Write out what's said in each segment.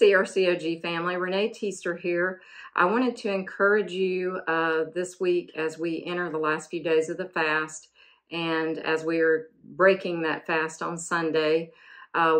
CRCOG family, Renea Teaster here. I wanted to encourage you this week as we enter the last few days of the fast and as we are breaking that fast on Sunday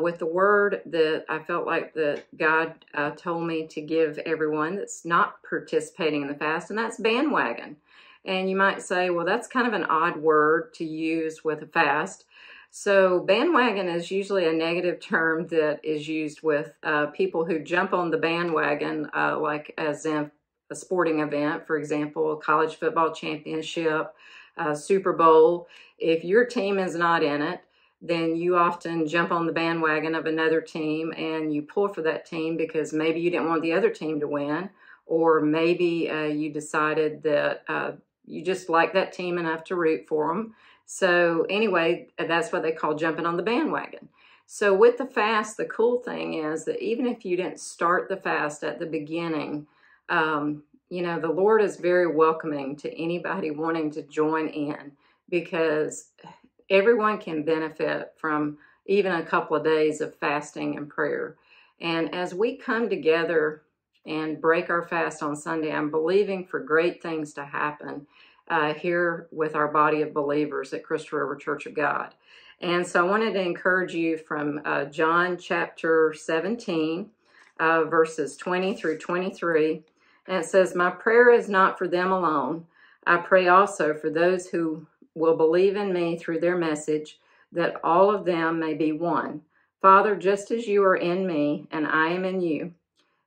with the word that I felt like that God told me to give everyone that's not participating in the fast, and that's bandwagon. And you might say, well, that's kind of an odd word to use with a fast. So bandwagon is usually a negative term that is used with people who jump on the bandwagon, like as in a sporting event, for example, a college football championship, Super Bowl. If your team is not in it, then you often jump on the bandwagon of another team and you pull for that team because maybe you didn't want the other team to win, or maybe you decided that you just like that team enough to root for them. So anyway, that's what they call jumping on the bandwagon. So with the fast, the cool thing is that even if you didn't start the fast at the beginning, you know, the Lord is very welcoming to anybody wanting to join in, because everyone can benefit from even a couple of days of fasting and prayer. And as we come together and break our fast on Sunday, I'm believing for great things to happen here with our body of believers at Crystal River Church of God. And so I wanted to encourage you from John chapter 17, verses 20 through 23. And it says, "My prayer is not for them alone. I pray also for those who will believe in me through their message, that all of them may be one. Father, just as you are in me and I am in you,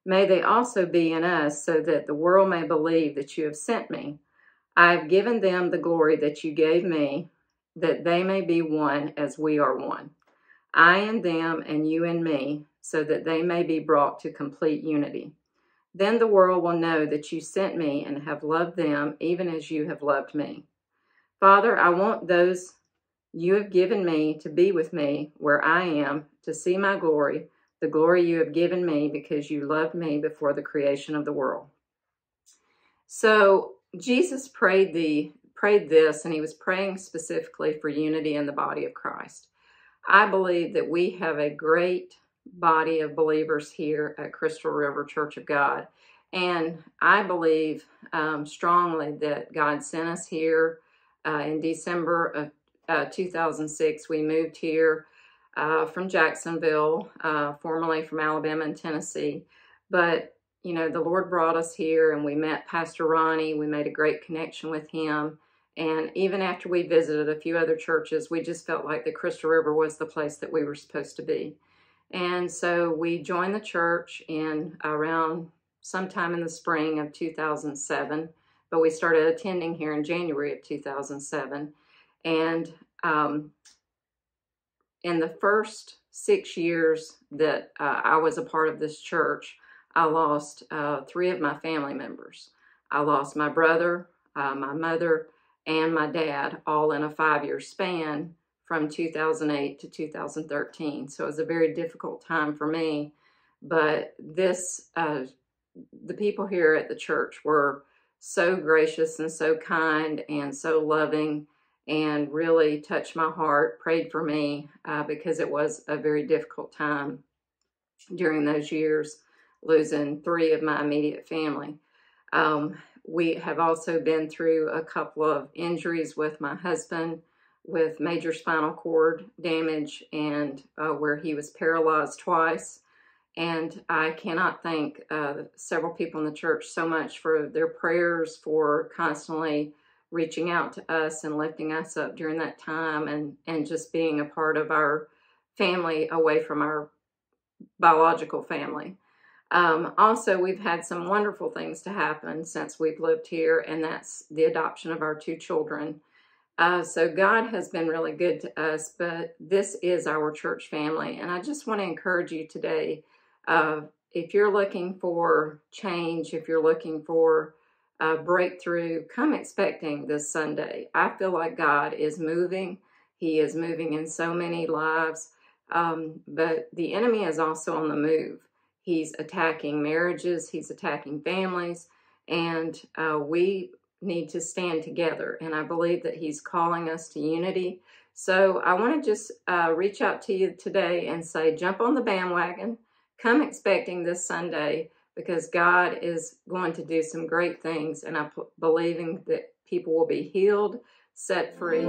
may they also be in us, so that the world may believe that you have sent me. I have given them the glory that you gave me, that they may be one as we are one. I in them and you in me, so that they may be brought to complete unity. Then the world will know that you sent me and have loved them even as you have loved me. Father, I want those you have given me to be with me where I am, to see my glory, the glory you have given me because you loved me before the creation of the world." So Jesus prayed this, and he was praying specifically for unity in the body of Christ. I believe that we have a great body of believers here at Crystal River Church of God. And I believe strongly that God sent us here in December of 2006. We moved here from Jacksonville, formerly from Alabama and Tennessee. But you know, the Lord brought us here, and we met Pastor Ronnie. We made a great connection with him. And even after we visited a few other churches, we just felt like the Crystal River was the place that we were supposed to be. And so we joined the church in around sometime in the spring of 2007, but we started attending here in January of 2007. And in the first 6 years that I was a part of this church, I lost 3 of my family members. I lost my brother, my mother, and my dad, all in a 5-year span from 2008 to 2013. So it was a very difficult time for me. But the people here at the church were so gracious and so kind and so loving, and really touched my heart, prayed for me, because it was a very difficult time during those years, losing 3 of my immediate family. We have also been through a couple of injuries with my husband, with major spinal cord damage, and where he was paralyzed twice. And I cannot thank several people in the church so much for their prayers, for constantly reaching out to us and lifting us up during that time, and just being a part of our family away from our biological family. Also, we've had some wonderful things to happen since we've lived here, and that's the adoption of our 2 children. So God has been really good to us, but this is our church family. And I just want to encourage you today, if you're looking for change, if you're looking for a breakthrough, come expecting this Sunday. I feel like God is moving. He is moving in so many lives, but the enemy is also on the move. He's attacking marriages, he's attacking families, and we need to stand together. And I believe that he's calling us to unity. So I want to just reach out to you today and say, jump on the bandwagon, come expecting this Sunday, because God is going to do some great things, and I'm believing that people will be healed, set free.